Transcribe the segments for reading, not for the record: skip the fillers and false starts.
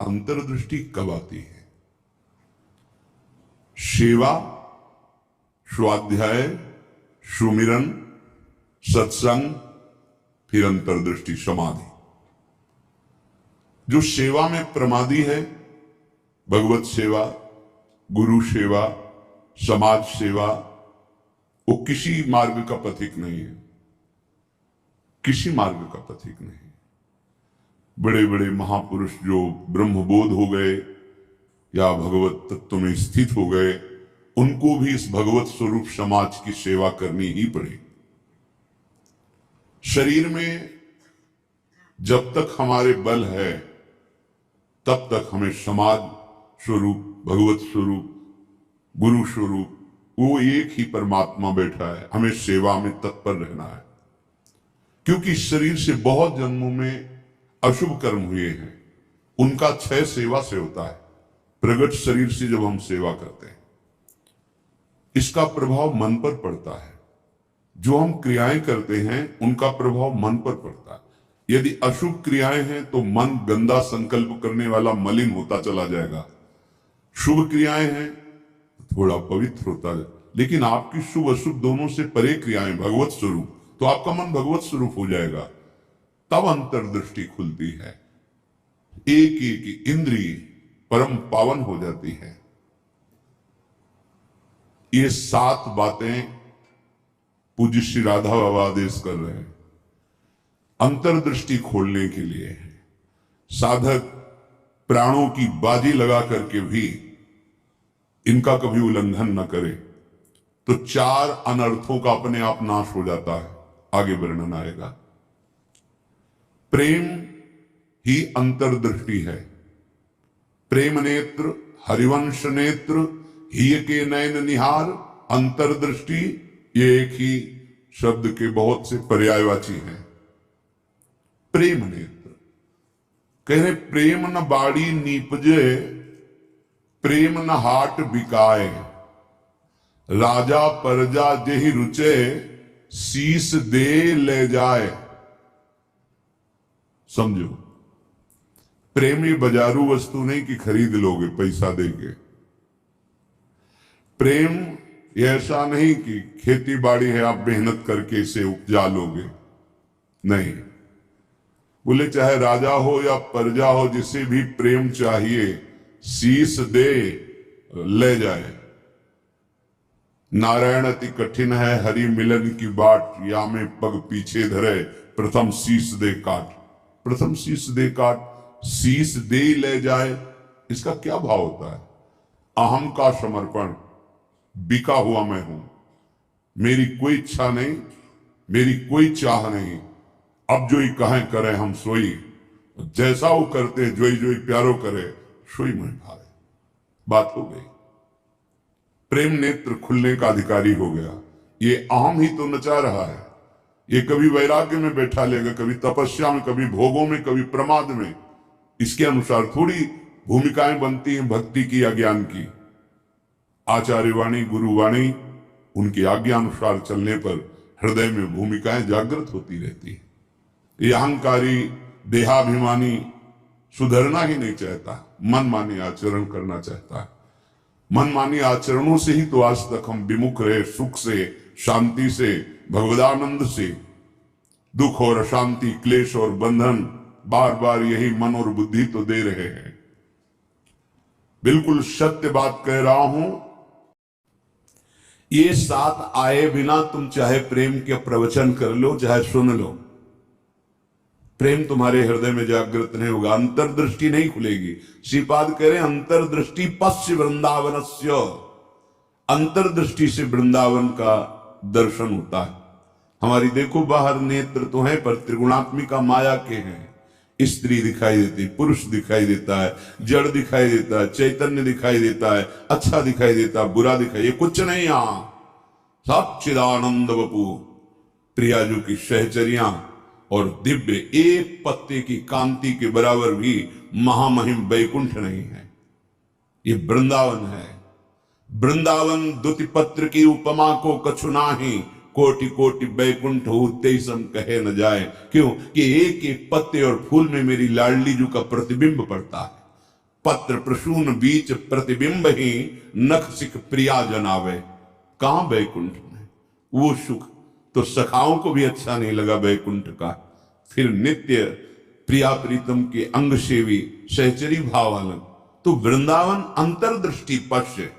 अंतर्दृष्टि कब आती है? सेवा, स्वाध्याय, सुमिरन, सत्संग, फिर अंतर्दृष्टि समाधि। जो सेवा में प्रमादी है, भगवत सेवा, गुरु सेवा, समाज सेवा, वो किसी मार्ग का पथिक नहीं है, किसी मार्ग का पथिक नहीं। बड़े बड़े महापुरुष जो ब्रह्मबोध हो गए या भगवत तत्व में स्थित हो गए, उनको भी इस भगवत स्वरूप समाज की सेवा करनी ही पड़ी। शरीर में जब तक हमारे बल है तब तक हमें समाज स्वरूप, भगवत स्वरूप, गुरु स्वरूप, वो एक ही परमात्मा बैठा है, हमें सेवा में तत्पर रहना है। क्योंकि शरीर से बहुत जन्मों में अशुभ कर्म हुए हैं, उनका क्षय सेवा से होता है। प्रगट शरीर से जब हम सेवा करते हैं, इसका प्रभाव मन पर पड़ता है। जो हम क्रियाएं करते हैं उनका प्रभाव मन पर पड़ता है। यदि अशुभ क्रियाएं हैं तो मन गंदा संकल्प करने वाला मलिन होता चला जाएगा। शुभ क्रियाएं हैं थोड़ा पवित्र होता है। लेकिन आपकी शुभ अशुभ दोनों से परे क्रियाएं भगवत स्वरूप, तो आपका मन भगवत स्वरूप हो जाएगा। तब अंतर्दृष्टि खुलती है, एक एक इंद्रिय परम पावन हो जाती है। ये 7 बातें पूज्य श्री राधा बाबा आदेश कर रहे हैं, अंतर्दृष्टि खोलने के लिए है। साधक प्राणों की बाजी लगा करके भी इनका कभी उल्लंघन न करे तो 4 अनर्थों का अपने आप नाश हो जाता है। आगे वर्णन आएगा। प्रेम ही अंतर्दृष्टि है। प्रेम नेत्र, हरिवंश नेत्र, ही के नयन निहार, अंतर्दृष्टि, ये एक ही शब्द के बहुत से पर्यायवाची हैं। प्रेम नेत्र कह रहे, प्रेम न बाड़ी नीपजे, प्रेम न हाट बिकाए, राजा परजा जेहि रुचे, शीस दे ले जाए। समझो, प्रेम ये बाजारू वस्तु नहीं कि खरीद लोगे पैसा देके। प्रेम ये ऐसा नहीं कि खेती बाड़ी है आप मेहनत करके इसे उपजा लोगे, नहीं। बोले चाहे राजा हो या प्रजा हो, जिसे भी प्रेम चाहिए शीस दे ले जाए। नारायण अति कठिन है, हरि मिलन की बाट, या में पग पीछे धरे, प्रथम शीस दे काट। प्रथम शीस दे काट, शीस दे ले जाए, इसका क्या भाव होता है? अहम का समर्पण, बिका हुआ मैं हूं, मेरी कोई इच्छा नहीं, मेरी कोई चाह नहीं, अब जो ही कहें करें हम सोई, जैसा वो करते जोई जोई प्यारो करे, सोई मैं भावे। बात हो गई। प्रेम नेत्र खुलने का अधिकारी हो गया। ये अहम ही तो नचा रहा है। ये कभी वैराग्य में बैठा लेगा, कभी तपस्या में, कभी भोगों में, कभी प्रमाद में। इसके अनुसार थोड़ी भूमिकाएं बनती हैं भक्ति की या ज्ञान की। आचार्यवाणी, गुरुवाणी, उनकी आज्ञा अनुसार चलने पर हृदय में भूमिकाएं जागृत होती रहती है। ये अहंकारी देहाभिमानी सुधरना ही नहीं चाहता, मनमानी आचरण करना चाहता है। मनमानी आचरणों से ही तो आज तक हम विमुख रहे, सुख से, शांति से, भगवदानंद से। दुख और अशांति, क्लेश और बंधन बार बार यही मन और बुद्धि तो दे रहे हैं। बिल्कुल सत्य बात कह रहा हूं। ये 7 आए बिना तुम चाहे प्रेम के प्रवचन कर लो, चाहे सुन लो, प्रेम तुम्हारे हृदय में जागृत नहीं होगा, अंतर्दृष्टि नहीं खुलेगी। श्रीपाद कह रहे अंतर्दृष्टि पश्य वृंदावनस्य, अंतर्दृष्टि से वृंदावन का दर्शन होता है। हमारी देखो बाहर नेत्र तो है पर त्रिगुणात्मिका माया के हैं। स्त्री दिखाई देती, पुरुष दिखाई देता है, जड़ दिखाई देता है, चैतन्य दिखाई देता है, अच्छा दिखाई देता है, बुरा दिखाई, ये कुछ नहीं। यहां सच्चिदानंद वपु प्रियाजू की सहचरियां और दिव्य एक पत्ते की कांति के बराबर भी महामहिम वैकुंठ नहीं है। ये वृंदावन है। वृंदावन द्युति पत्र की उपमा को कछु नाही, कोटि कोटि वैकुंठ हो तेसम कहे न जाए। क्यों कि एक एक पत्ते और फूल में मेरी लाडली जू का प्रतिबिंब पड़ता है। पत्र प्रसून बीच प्रतिबिंब ही नख सिख प्रिया जनावे। कहां बैकुंठ में वो सुख तो सखाओं को भी अच्छा नहीं लगा बैकुंठ का। फिर नित्य प्रिया प्रीतम के अंग सेवी सहचरी भाव अलग। तो वृंदावन अंतर्दृष्टि पश्य।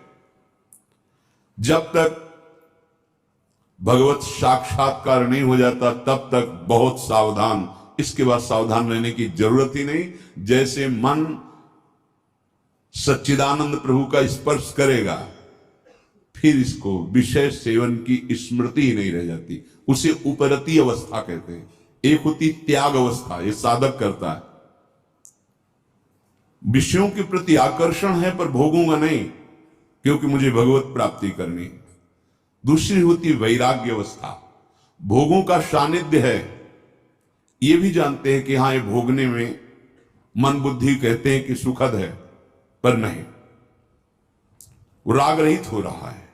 जब तक भगवत साक्षात्कार नहीं हो जाता तब तक बहुत सावधान। इसके बाद सावधान रहने की जरूरत ही नहीं। जैसे मन सच्चिदानंद प्रभु का स्पर्श करेगा फिर इसको विषय सेवन की स्मृति ही नहीं रह जाती। उसे उपरति अवस्था कहते हैं। एक होती त्याग अवस्था, ये साधक करता है। विषयों के प्रति आकर्षण है पर भोगूंगा नहीं क्योंकि मुझे भगवत प्राप्ति करनी है। दूसरी होती वैराग्य अवस्था, भोगों का सानिध्य है, ये भी जानते हैं कि हाँ ये भोगने में मन बुद्धि कहते हैं कि सुखद है पर नहीं, वो राग रहित हो रहा है।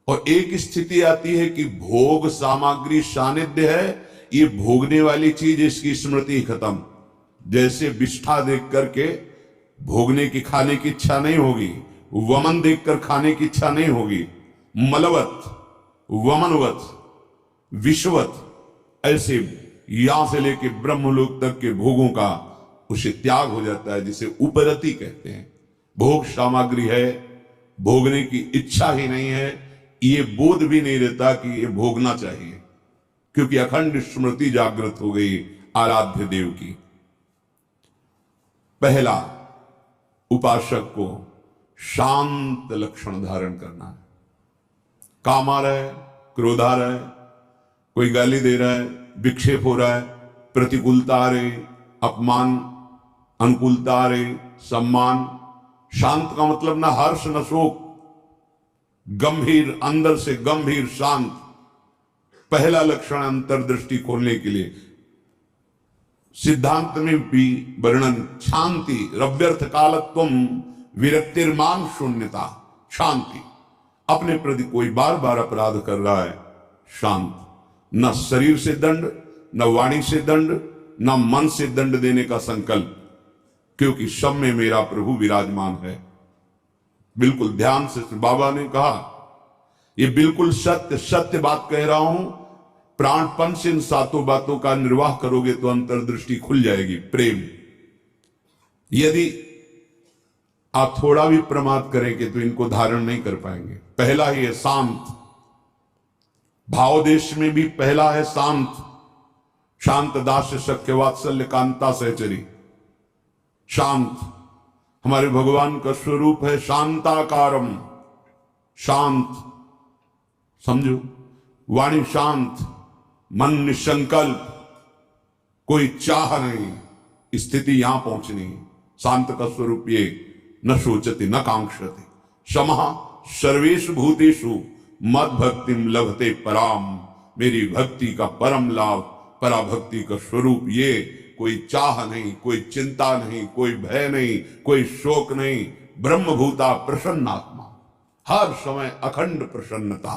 और एक स्थिति आती है कि भोग सामग्री सानिध्य है, ये भोगने वाली चीज इसकी स्मृति खत्म। जैसे विष्ठा देख करके भोगने की खाने की इच्छा नहीं होगी, वमन देखकर खाने की इच्छा नहीं होगी। मलवत वमनवत विश्ववत ऐसे यहां से लेके ब्रह्मलोक तक के भोगों का उसे त्याग हो जाता है, जिसे उपरति कहते हैं। भोग सामग्री है, भोगने की इच्छा ही नहीं है, ये बोध भी नहीं रहता कि ये भोगना चाहिए क्योंकि अखंड स्मृति जागृत हो गई आराध्य देव की। पहला उपासक को शांत लक्षण धारण करना है। काम आ रहा है, क्रोध आ रहा है, कोई गाली दे रहा है, विक्षेप हो रहा है, प्रतिकूलता आ रही, अपमान, अनुकूलता आ रही, सम्मान। शांत का मतलब ना हर्ष न शोक, गंभीर, अंदर से गंभीर शांत। पहला लक्षण अंतर्दृष्टि खोलने के लिए सिद्धांत में भी वर्णन शांति, रव्यर्थ कालत्वम विरक्तिर्मान शून्यता। शांति, अपने प्रति कोई बार बार अपराध कर रहा है, शांत। न शरीर से दंड, न वाणी से दंड, न मन से दंड देने का संकल्प, क्योंकि सब में मेरा प्रभु विराजमान है। बिल्कुल ध्यान से बाबा ने कहा, ये बिल्कुल सत्य सत्य बात कह रहा हूं। प्राणपन से इन सातों बातों का निर्वाह करोगे तो अंतर्दृष्टि खुल जाएगी। प्रेम, यदि आप थोड़ा भी प्रमाद करेंगे तो इनको धारण नहीं कर पाएंगे। पहला ही है शांत, भाव देश में भी पहला है शांत। शांत दास्य सख्य वात्सल्य कांता सहचरी। शांत हमारे भगवान का स्वरूप है, शांताकारम, शांत। समझो, वाणी शांत, मन निसंकल्प, कोई चाह नहीं, स्थिति यहां पहुंचनी। शांत का स्वरूप ये, न शोचति न कांक्षति, समः सर्वेषु भूतेषु मद भक्तिम लभते पराम। मेरी भक्ति का परम लाभ, पराभक्ति का स्वरूप ये। कोई चाह नहीं, कोई चिंता नहीं, कोई भय नहीं, कोई शोक नहीं। ब्रह्मभूता प्रसन्नात्मा, हर समय अखंड प्रसन्नता।